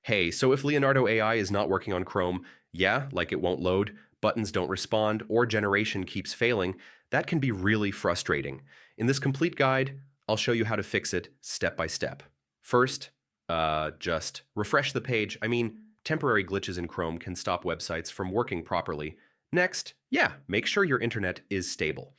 Hey, so if Leonardo AI is not working on Chrome, yeah, like it won't load, buttons don't respond, or generation keeps failing, that can be really frustrating. In this complete guide, I'll show you how to fix it step by step. First, just refresh the page. Temporary glitches in Chrome can stop websites from working properly. Next, yeah, make sure your internet is stable.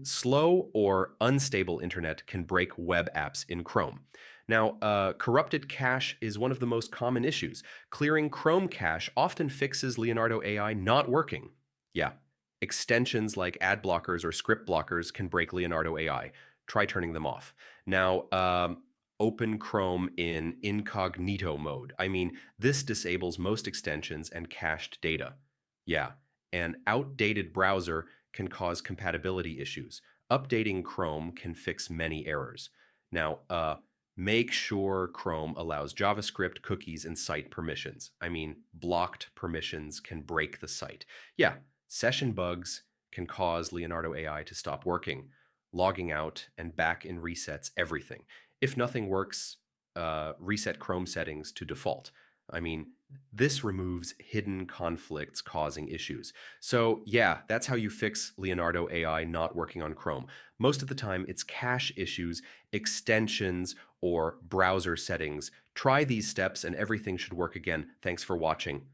Slow or unstable internet can break web apps in Chrome. Now, corrupted cache is one of the most common issues. Clearing Chrome cache often fixes Leonardo AI not working. Yeah, extensions like ad blockers or script blockers can break Leonardo AI. Try turning them off. Now, open Chrome in incognito mode. This disables most extensions and cached data. Yeah, an outdated browser can cause compatibility issues. Updating Chrome can fix many errors. Now, make sure Chrome allows JavaScript, cookies, and site permissions. Blocked permissions can break the site. Yeah, session bugs can cause Leonardo AI to stop working. Logging out and back in resets everything. If nothing works, reset Chrome settings to default. I mean, this removes hidden conflicts causing issues. So yeah, that's how you fix Leonardo AI not working on Chrome. Most of the time, it's cache issues, extensions, or browser settings. Try these steps and everything should work again. Thanks for watching.